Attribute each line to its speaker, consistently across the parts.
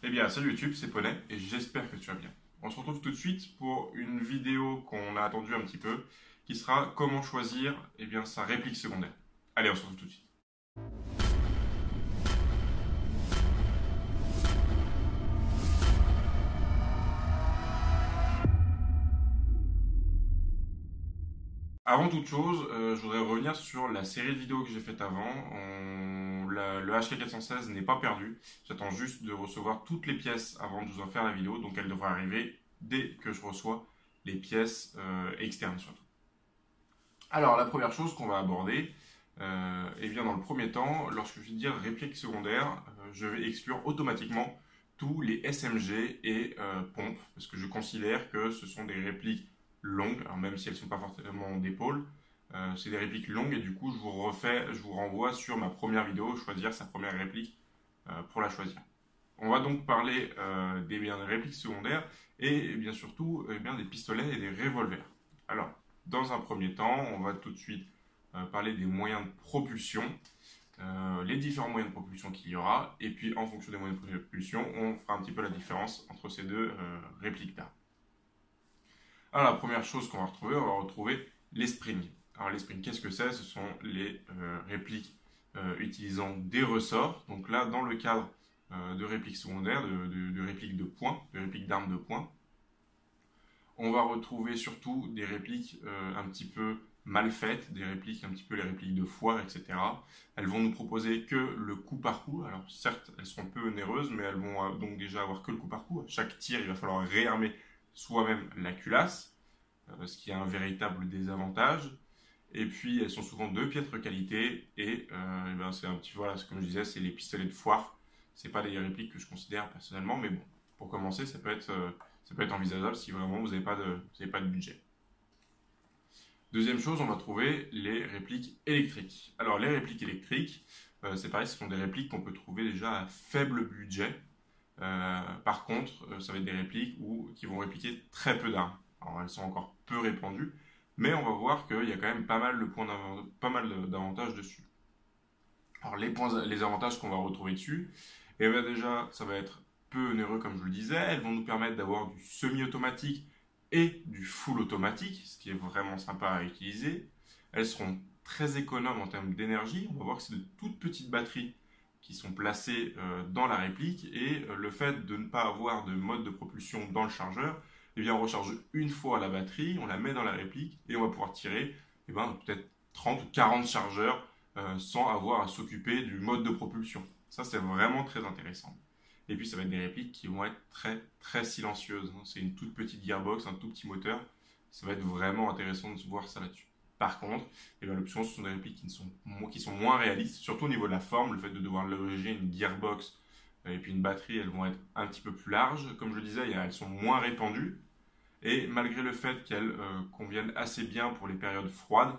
Speaker 1: Eh bien, salut YouTube, c'est Poney et j'espère que tu vas bien. On se retrouve tout de suite pour une vidéo qu'on a attendue un petit peu, qui sera comment choisir sa réplique secondaire. Allez, on se retrouve tout de suite. Avant toute chose, je voudrais revenir sur la série de vidéos que j'ai faite avant. Le HK416 n'est pas perdu. J'attends juste de recevoir toutes les pièces avant de vous en faire la vidéo. Donc elle devrait arriver dès que je reçois les pièces externes surtout. Alors la première chose qu'on va aborder, dans le premier temps, lorsque je vais dire réplique secondaire, je vais exclure automatiquement tous les SMG et pompes. Parce que je considère que ce sont des répliques longues, alors même si elles ne sont pas forcément d'épaule, c'est des répliques longues et du coup je vous renvoie sur ma première vidéo, choisir sa première réplique pour la choisir. On va donc parler des répliques secondaires et bien surtout des pistolets et des revolvers. Alors, dans un premier temps, on va tout de suite parler des moyens de propulsion, les différents moyens de propulsion qu'il y aura, et puis en fonction des moyens de propulsion, on fera un petit peu la différence entre ces deux répliques d'armes. Alors la première chose qu'on va retrouver, on va retrouver les springs. Alors les springs, qu'est-ce que c'est? Ce sont les répliques utilisant des ressorts. Donc là, dans le cadre de répliques secondaires, de répliques de points, de répliques d'armes de points, on va retrouver surtout des répliques un petit peu mal faites, des répliques un petit peu les répliques de foire, etc. Elles vont nous proposer que le coup par coup. Alors certes, elles seront peu onéreuses, mais elles vont donc déjà avoir que le coup par coup. À chaque tir, il va falloir réarmer soi-même la culasse, ce qui est un véritable désavantage. Et puis elles sont souvent de piètre qualité et c'est un petit voilà, comme je disais, c'est les pistolets de foire. C'est pas les répliques que je considère personnellement, mais bon, pour commencer, ça peut être envisageable si vraiment vous n'avez pas de budget. Deuxième chose, on va trouver les répliques électriques. Alors les répliques électriques, c'est pareil, ce sont des répliques qu'on peut trouver déjà à faible budget. Par contre, ça va être des répliques qui vont répliquer très peu d'armes. Alors elles sont encore peu répandues, mais on va voir qu'il y a quand même pas mal d'avantages dessus. Alors les avantages qu'on va retrouver dessus, et bien déjà, ça va être peu onéreux comme je le disais. Elles vont nous permettre d'avoir du semi-automatique et du full automatique, ce qui est vraiment sympa à utiliser. Elles seront très économes en termes d'énergie. On va voir que c'est de toutes petites batteries qui sont placées dans la réplique et le fait de ne pas avoir de mode de propulsion dans le chargeur, on recharge une fois la batterie, on la met dans la réplique et on va pouvoir tirer peut-être 30 ou 40 chargeurs sans avoir à s'occuper du mode de propulsion. Ça, c'est vraiment très intéressant. Et puis, ça va être des répliques qui vont être très, très silencieuses. C'est une toute petite gearbox, un tout petit moteur. Ça va être vraiment intéressant de voir ça là-dessus. Par contre, l'option, ce sont des répliques qui sont moins réalistes, surtout au niveau de la forme. Le fait de devoir loger une gearbox et puis une batterie, elles vont être un petit peu plus larges. Comme je le disais, elles sont moins répandues. Et malgré le fait qu'elles conviennent assez bien pour les périodes froides,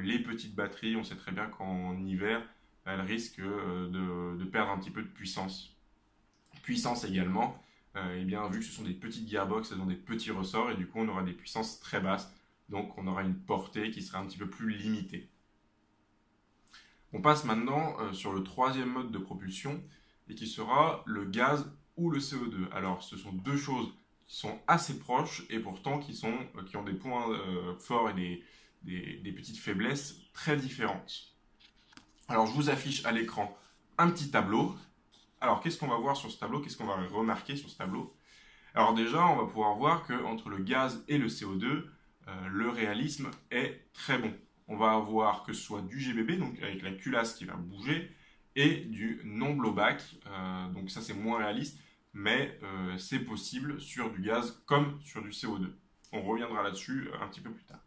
Speaker 1: les petites batteries, on sait très bien qu'en hiver, elles risquent de perdre un petit peu de puissance. Puissance également, vu que ce sont des petites gearbox, elles ont des petits ressorts et du coup on aura des puissances très basses, donc on aura une portée qui sera un petit peu plus limitée. On passe maintenant sur le troisième mode de propulsion et qui sera le gaz ou le CO2. Alors ce sont deux choses qui sont assez proches et pourtant qui ont des points forts et des petites faiblesses très différentes. Alors je vous affiche à l'écran un petit tableau. Alors qu'est-ce qu'on va voir sur ce tableau? Qu'est-ce qu'on va remarquer sur ce tableau? Alors déjà, on va pouvoir voir qu'entre le gaz et le CO2, le réalisme est très bon. On va avoir que ce soit du GBB, donc avec la culasse qui va bouger, et du non-blowback. Donc ça c'est moins réaliste, mais c'est possible sur du gaz comme sur du CO2. On reviendra là-dessus un petit peu plus tard.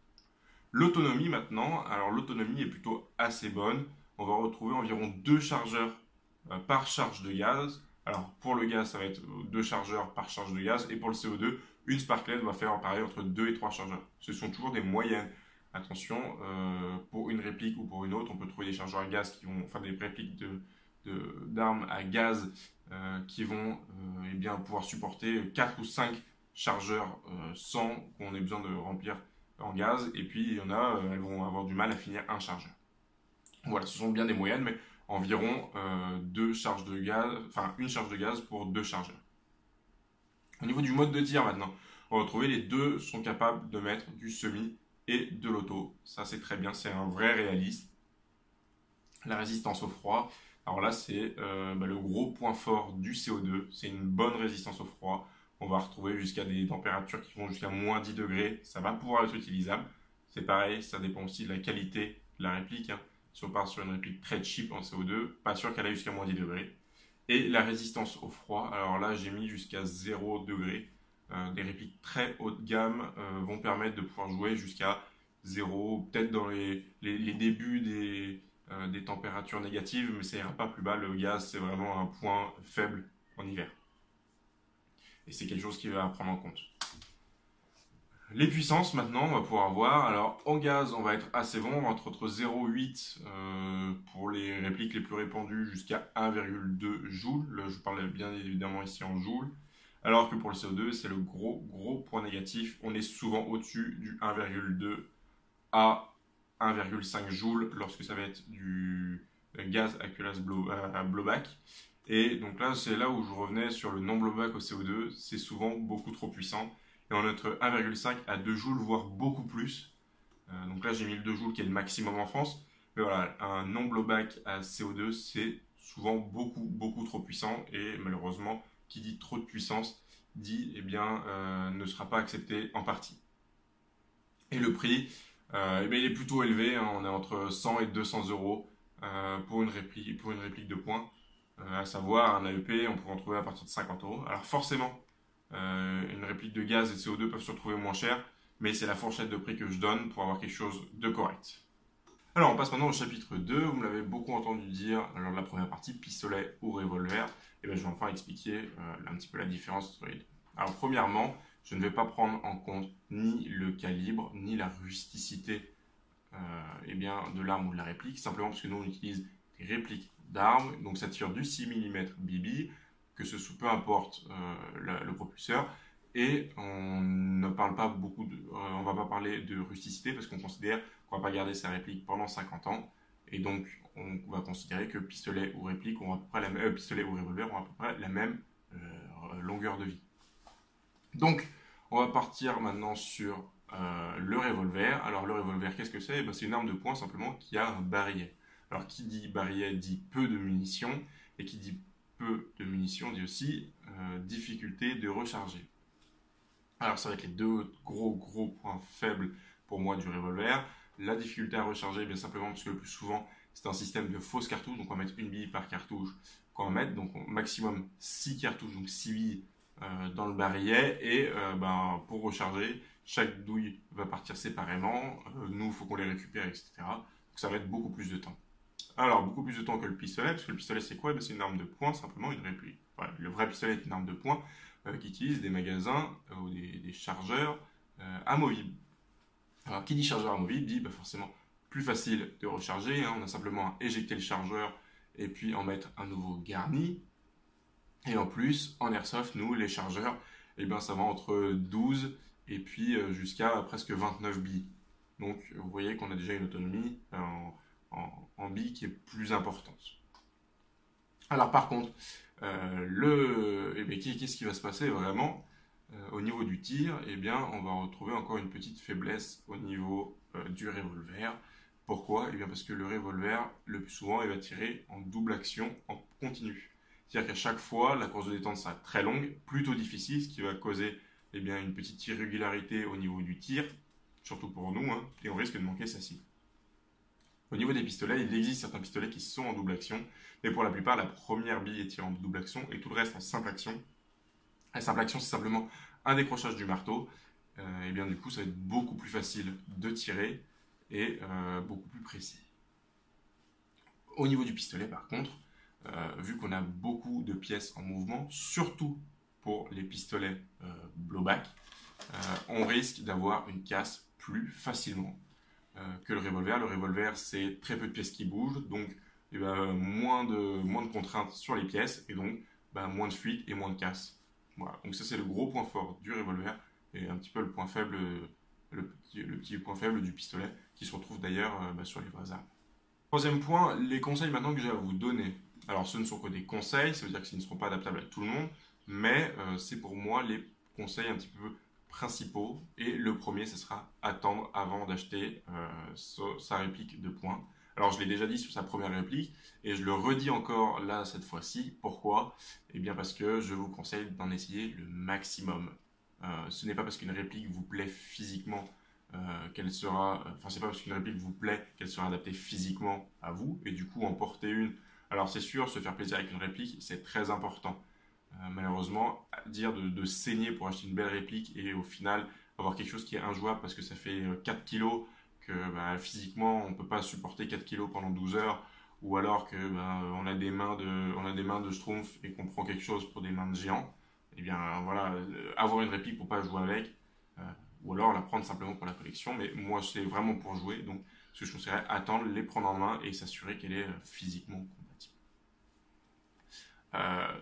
Speaker 1: L'autonomie maintenant, alors l'autonomie est plutôt assez bonne. On va retrouver environ 2 chargeurs par charge de gaz. Alors pour le gaz, ça va être 2 chargeurs par charge de gaz. Et pour le CO2, une Sparklet va faire pareil entre 2 et 3 chargeurs. Ce sont toujours des moyennes. Attention, pour une réplique ou pour une autre, on peut trouver des chargeurs à gaz des répliques d'armes à gaz qui vont pouvoir supporter 4 ou 5 chargeurs sans qu'on ait besoin de remplir en gaz. Et puis il y en a, elles vont avoir du mal à finir un chargeur. Voilà, ce sont bien des moyennes, mais environ une charge de gaz pour 2 chargeurs. Au niveau du mode de tir maintenant, on va retrouver les deux sont capables de mettre du semi et de l'auto. Ça c'est très bien, c'est un vrai réaliste. La résistance au froid, alors là c'est le gros point fort du CO2, c'est une bonne résistance au froid. On va retrouver jusqu'à des températures qui vont jusqu'à moins 10 degrés, ça va pouvoir être utilisable. C'est pareil, ça dépend aussi de la qualité de la réplique, hein. Si on part sur une réplique très cheap en CO2, pas sûr qu'elle aille jusqu'à moins 10 degrés. Et la résistance au froid, alors là j'ai mis jusqu'à 0 degré. Des répliques très haut de gamme vont permettre de pouvoir jouer jusqu'à 0, peut-être dans les débuts des températures négatives, mais ça ira pas plus bas. Le gaz, c'est vraiment un point faible en hiver. Et c'est quelque chose qui va prendre en compte. Les puissances, maintenant, on va pouvoir voir. Alors, en gaz, on va être assez bon. On va être entre 0,8 pour les répliques les plus répandues jusqu'à 1,2 joules. Là, je parle bien évidemment ici en joules. Alors que pour le CO2, c'est le gros point négatif. On est souvent au-dessus du 1,2 à 1,5 joules lorsque ça va être du gaz aqueous blowback. Et donc là, c'est là où je revenais sur le non-blowback au CO2. C'est souvent beaucoup trop puissant. Et on est entre 1,5 à 2 joules, voire beaucoup plus. Donc là, j'ai mis le 2 joules qui est le maximum en France. Mais voilà, un non-blowback à CO2, c'est souvent beaucoup trop puissant. Et malheureusement, qui dit trop de puissance, dit ne sera pas accepté en partie. Et le prix, il est plutôt élevé, hein. On est entre 100 et 200 euros pour une réplique de points. À savoir, un AEP, on pourrait en trouver à partir de 50 euros. Alors forcément, une réplique de gaz et de CO2 peuvent se retrouver moins chères, mais c'est la fourchette de prix que je donne pour avoir quelque chose de correct. Alors on passe maintenant au chapitre 2, vous me l'avez beaucoup entendu dire lors de la première partie, pistolet ou revolver, et bien je vais enfin expliquer un petit peu la différence entre les deux. Alors premièrement, je ne vais pas prendre en compte ni le calibre, ni la rusticité de l'arme ou de la réplique, simplement parce que nous on utilise des répliques d'armes, donc ça tire du 6 mm BB, que ce soit peu importe le propulseur, et on ne parle pas on va pas parler de rusticité parce qu'on considère qu'on va pas garder sa réplique pendant 50 ans, et donc on va considérer que pistolet ou réplique ont à peu près pistolet ou revolver ont à peu près la même longueur de vie. Donc on va partir maintenant sur le revolver. Alors le revolver, qu'est-ce que c'est? C'est une arme de poing simplement qui a un barillet. Alors qui dit barillet dit peu de munitions, et qui dit peu de munitions dit aussi difficulté de recharger. Alors ça va être les deux gros points faibles pour moi du revolver. La difficulté à recharger, bien simplement parce que le plus souvent c'est un système de fausses cartouches, donc on va mettre une bille par cartouche qu'on va mettre, donc maximum 6 cartouches, donc 6 billes dans le barillet, et pour recharger, chaque douille va partir séparément, nous il faut qu'on les récupère, etc. Donc ça va être beaucoup plus de temps. Alors, beaucoup plus de temps que le pistolet, parce que le pistolet c'est quoi? C'est une arme de poing, simplement une réplique. Voilà, le vrai pistolet est une arme de poing qui utilise des magasins ou des chargeurs amovibles. Alors, qui dit chargeur amovible dit forcément plus facile de recharger, hein. On a simplement à éjecter le chargeur et puis en mettre un nouveau garni. Et en plus, en airsoft, nous, les chargeurs, ça va entre 12 et puis jusqu'à presque 29 billes. Donc, vous voyez qu'on a déjà une autonomie en billes qui est plus importante. Alors par contre, qu'est-ce qui va se passer vraiment au niveau du tir? On va retrouver encore une petite faiblesse au niveau du revolver. Pourquoi? Parce que le revolver, le plus souvent, il va tirer en double action, en continu. C'est-à-dire qu'à chaque fois, la course de détente sera très longue, plutôt difficile, ce qui va causer une petite irrégularité au niveau du tir, surtout pour nous, hein, et on risque de manquer sa cible. Au niveau des pistolets, il existe certains pistolets qui sont en double action, mais pour la plupart, la première bille est tirée en double action et tout le reste en simple action. La simple action, c'est simplement un décrochage du marteau. Du coup, ça va être beaucoup plus facile de tirer et beaucoup plus précis. Au niveau du pistolet, par contre, vu qu'on a beaucoup de pièces en mouvement, surtout pour les pistolets blowback, on risque d'avoir une casse plus facilement que le revolver. Le revolver, c'est très peu de pièces qui bougent, donc moins de contraintes sur les pièces, et donc moins de fuite et moins de casse. Voilà. Donc ça, c'est le gros point fort du revolver, et un petit peu le point faible, le petit point faible du pistolet, qui se retrouve d'ailleurs sur les vraies armes. Troisième point, les conseils maintenant que j'ai à vous donner. Alors ce ne sont que des conseils, ça veut dire qu'ils ne seront pas adaptables à tout le monde. mais c'est pour moi les conseils un petit peu principaux. Et le premier, ce sera attendre avant d'acheter sa réplique de points. Alors, je l'ai déjà dit sur sa première réplique, et je le redis encore là cette fois-ci. Pourquoi? Eh bien, parce que je vous conseille d'en essayer le maximum. Ce n'est pas parce qu'une réplique vous plaît physiquement qu'elle sera. Enfin, c'est pas parce qu'une réplique vous plaît qu'elle sera adaptée physiquement à vous, et du coup, en porter une. Alors, c'est sûr, se faire plaisir avec une réplique, c'est très important. Malheureusement, dire de saigner pour acheter une belle réplique et au final avoir quelque chose qui est injouable parce que ça fait 4 kilos, que bah, physiquement on ne peut pas supporter 4 kilos pendant 12 heures, ou alors que bah, on a des mains de schtroumpf et qu'on prend quelque chose pour des mains de géant, et bien voilà, avoir une réplique pour pas jouer avec, euh, ou alors la prendre simplement pour la collection, mais moi c'est vraiment pour jouer, donc ce que je conseillerais, attendre, les prendre en main et s'assurer qu'elle est physiquement compatible.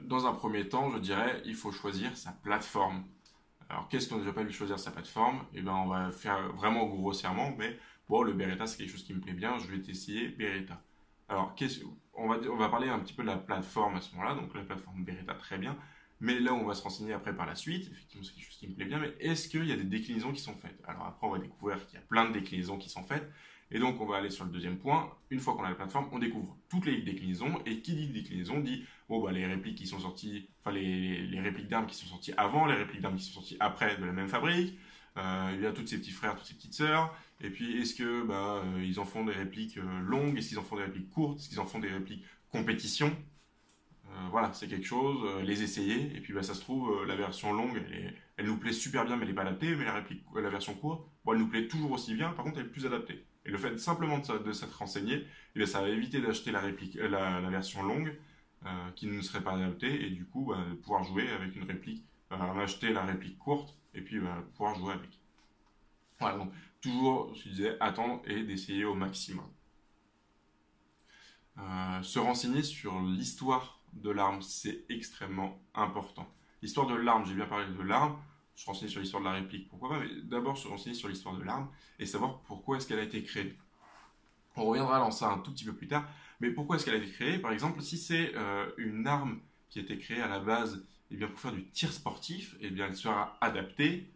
Speaker 1: Dans un premier temps, je dirais, il faut choisir sa plateforme. Alors, qu'est-ce qu'on ne devrait pas lui choisir sa plateforme? Eh bien, on va faire vraiment grossièrement, mais bon, le Beretta, c'est quelque chose qui me plaît bien, je vais essayer Beretta. Alors, on va parler un petit peu de la plateforme à ce moment-là, donc la plateforme Beretta, très bien. Mais là, on va se renseigner après par la suite, effectivement, c'est quelque chose qui me plaît bien, mais est-ce qu'il y a des déclinaisons qui sont faites? Alors après, on va découvrir qu'il y a plein de déclinaisons qui sont faites, et donc on va aller sur le deuxième point. Une fois qu'on a la plateforme, on découvre toutes les déclinaisons, et qui dit déclinaison dit bon, bah, les répliques qui sont sorties, enfin les répliques d'armes qui sont sorties avant, les répliques d'armes qui sont sorties après de la même fabrique, il y a tous ces petits frères, toutes ces petites sœurs, et puis est-ce que bah, ils en font des répliques longues, est-ce qu'ils en font des répliques courtes, est-ce qu'ils en font des répliques compétition? Voilà, c'est quelque chose, les essayer, et puis bah, ça se trouve, la version longue, elle nous plaît super bien, mais elle n'est pas adaptée, mais la version courte, bon, elle nous plaît toujours aussi bien, par contre, elle est plus adaptée. Et le fait simplement de s'être renseigné, eh bien, ça va éviter d'acheter la version longue, qui ne serait pas adaptée, et du coup, bah, de pouvoir jouer avec une réplique, acheter la réplique courte, et puis bah, pouvoir jouer avec. Voilà, donc toujours, je disais, attendre et d'essayer au maximum. Se renseigner sur l'histoire de l'arme, c'est extrêmement important. L'histoire de l'arme, j'ai bien parlé de l'arme, se renseigner sur l'histoire de la réplique, pourquoi pas, mais d'abord se renseigner sur l'histoire de l'arme et savoir pourquoi est-ce qu'elle a été créée. On reviendra dans ça un tout petit peu plus tard, mais pourquoi est-ce qu'elle a été créée? Par exemple, si c'est une arme qui a été créée à la base eh bien, pour faire du tir sportif, eh bien, elle sera adaptée,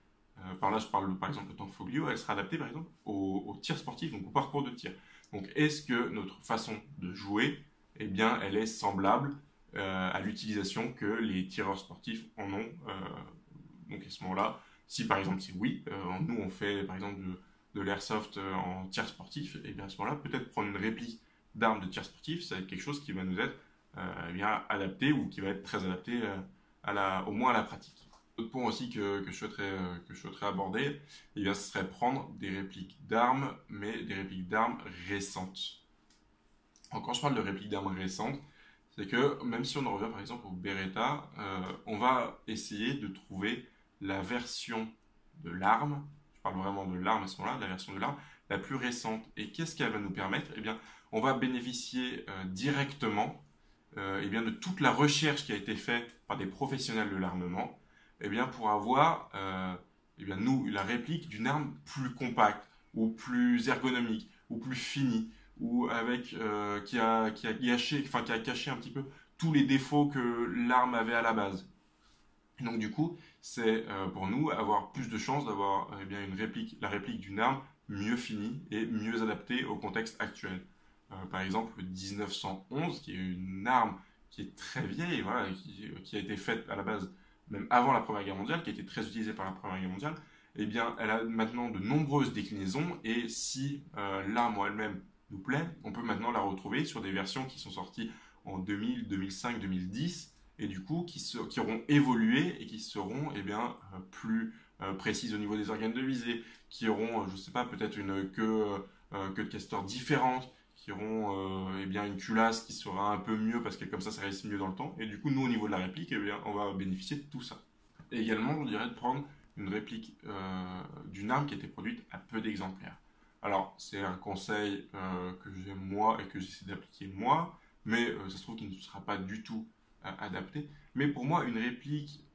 Speaker 1: par là je parle par exemple de Tanfoglio, elle sera adaptée par exemple au tir sportif, donc au parcours de tir. Donc est-ce que notre façon de jouer, eh bien, elle est semblable à l'utilisation que les tireurs sportifs en ont? Donc à ce moment-là, si par exemple c'est oui, nous on fait par exemple de l'airsoft en tir sportif, et bien à ce moment-là, peut-être prendre une réplique d'arme de tir sportif, ça va être quelque chose qui va nous être eh bien, adapté ou qui va être très adapté au moins à la pratique. Autre point aussi que je souhaiterais aborder, eh bien, ce serait prendre des répliques d'armes, mais des répliques d'armes récentes. Alors, quand je parle de répliques d'armes récentes, c'est que même si on en revient par exemple au Beretta, on va essayer de trouver la version de l'arme, je parle vraiment de l'arme à ce moment-là, la version de l'arme la plus récente. Et qu'est-ce qu'elle va nous permettre? Eh bien, on va bénéficier directement eh bien, de toute la recherche qui a été faite par des professionnels de l'armement, eh bien, pour avoir eh bien, nous, la réplique d'une arme plus compacte, ou plus ergonomique, ou plus finie, ou avec qui a caché un petit peu tous les défauts que l'arme avait à la base. Donc du coup, c'est pour nous avoir plus de chances d'avoir eh bien, la réplique d'une arme mieux finie et mieux adaptée au contexte actuel. Par exemple, le 1911, qui est une arme qui est très vieille, voilà, qui a été faite à la base même avant la Première Guerre mondiale, qui a été très utilisée par la Première Guerre mondiale, eh bien, elle a maintenant de nombreuses déclinaisons, et si l'arme en elle-même nous plaît, on peut maintenant la retrouver sur des versions qui sont sorties en 2000, 2005, 2010, et du coup qui auront évolué et qui seront eh bien, plus précises au niveau des organes de visée, qui auront, je ne sais pas, peut-être une queue de castor différente, qui auront eh bien, une culasse qui sera un peu mieux parce que comme ça reste mieux dans le temps. Et du coup, nous, au niveau de la réplique, eh bien, on va bénéficier de tout ça. Et également, je dirais de prendre une réplique d'une arme qui a été produite à peu d'exemplaires. Alors, c'est un conseil que j'ai moi et que j'essaie d'appliquer moi, mais ça se trouve qu'il ne sera pas du tout adapté. Mais pour moi,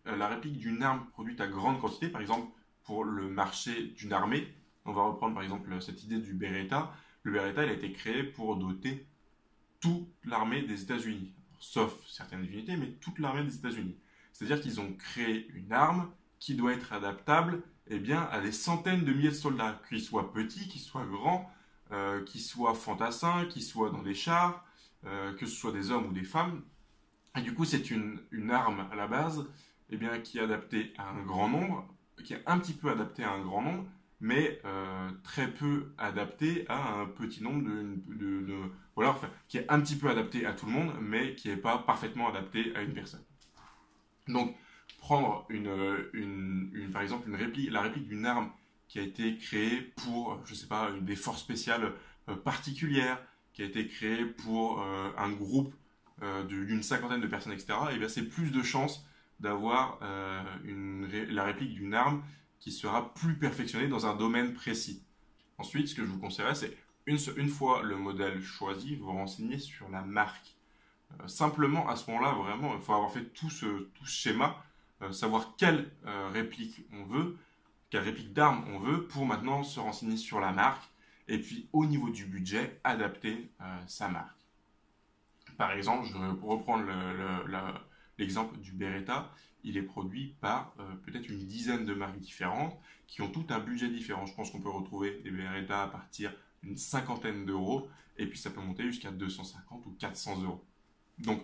Speaker 1: la réplique d'une arme produite à grande quantité, par exemple pour le marché d'une armée, on va reprendre par exemple cette idée du Beretta. Le Beretta, il a été créé pour doter toute l'armée des États-Unis, sauf certaines unités, mais toute l'armée des États-Unis. C'est-à-dire qu'ils ont créé une arme qui doit être adaptable eh bien, à des centaines de milliers de soldats, qu'ils soient petits, qu'ils soient grands, qu'ils soient fantassins, qu'ils soient dans des chars, que ce soit des hommes ou des femmes. Et du coup, c'est une arme à la base eh bien, qui est adaptée à un grand nombre, qui est un petit peu adaptée à un grand nombre, mais très peu adaptée à un petit nombre voilà, enfin, qui est un petit peu adaptée à tout le monde, mais qui n'est pas parfaitement adaptée à une personne. Donc, prendre par exemple la réplique d'une arme qui a été créée pour, je sais pas, des forces spéciales particulières, qui a été créée pour un groupe d'une cinquantaine de personnes, etc., et bien c'est plus de chances d'avoir la réplique d'une arme qui sera plus perfectionnée dans un domaine précis. Ensuite, ce que je vous conseillerais, c'est une fois le modèle choisi, vous renseigner sur la marque. Simplement, à ce moment-là, vraiment, il faut avoir fait tout ce schéma, savoir quelle réplique on veut, quelle réplique d'arme on veut, pour maintenant se renseigner sur la marque, et puis au niveau du budget, adapter sa marque. Par exemple, je vais reprendre l'exemple du Beretta. Il est produit par peut-être une dizaine de marques différentes qui ont tout un budget différent. Je pense qu'on peut retrouver des Beretta à partir d'une cinquantaine d'euros et puis ça peut monter jusqu'à 250 ou 400 euros. Donc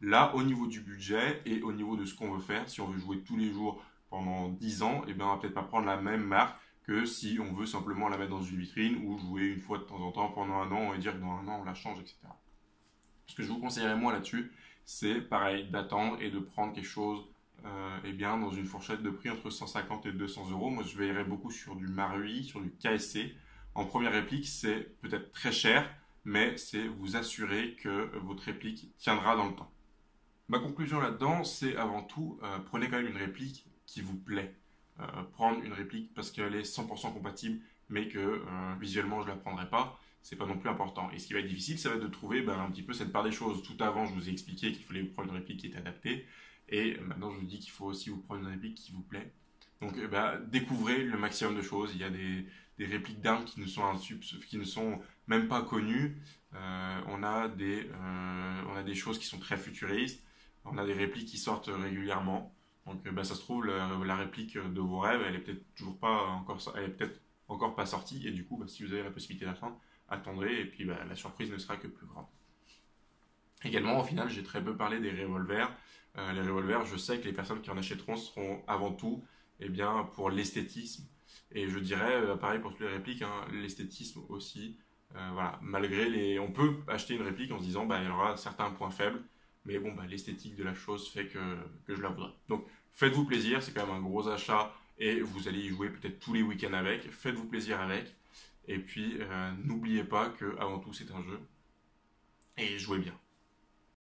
Speaker 1: là, au niveau du budget et au niveau de ce qu'on veut faire, si on veut jouer tous les jours pendant 10 ans, eh bien, on va peut-être pas prendre la même marque que si on veut simplement la mettre dans une vitrine ou jouer une fois de temps en temps pendant un an et dire que dans un an on la change, etc. Ce que je vous conseillerais moi là-dessus, c'est pareil, d'attendre et de prendre quelque chose eh bien, dans une fourchette de prix entre 150 et 200 euros. Moi, je veillerais beaucoup sur du Marui, sur du KSC. En première réplique, c'est peut-être très cher, mais c'est vous assurer que votre réplique tiendra dans le temps. Ma conclusion là-dedans, c'est avant tout, prenez quand même une réplique qui vous plaît. Prendre une réplique parce qu'elle est 100% compatible, mais que visuellement je ne la prendrai pas, c'est pas non plus important. Et ce qui va être difficile, ça va être de trouver un petit peu cette part des choses. Tout avant, je vous ai expliqué qu'il fallait vous prendre une réplique qui est adaptée, et maintenant je vous dis qu'il faut aussi vous prendre une réplique qui vous plaît. Donc découvrez le maximum de choses. Il y a des répliques d'armes qui ne sont même pas connues. On a des choses qui sont très futuristes. On a des répliques qui sortent régulièrement. Donc ça se trouve, la réplique de vos rêves, elle est peut-être encore pas sortie. Et du coup, si vous avez la possibilité d'attendre, attendrez. Et puis la surprise ne sera que plus grande. Également, au final, j'ai très peu parlé des revolvers. Les revolvers, je sais que les personnes qui en achèteront seront avant tout pour l'esthétisme. Et je dirais, pareil pour toutes les répliques, hein, l'esthétisme aussi. Voilà, on peut acheter une réplique en se disant il y aura certains points faibles, mais bon, l'esthétique de la chose fait que je la voudrais. Donc, faites-vous plaisir, c'est quand même un gros achat et vous allez y jouer peut-être tous les week-ends avec. Faites-vous plaisir avec. Et puis, n'oubliez pas que avant tout, c'est un jeu et jouez bien.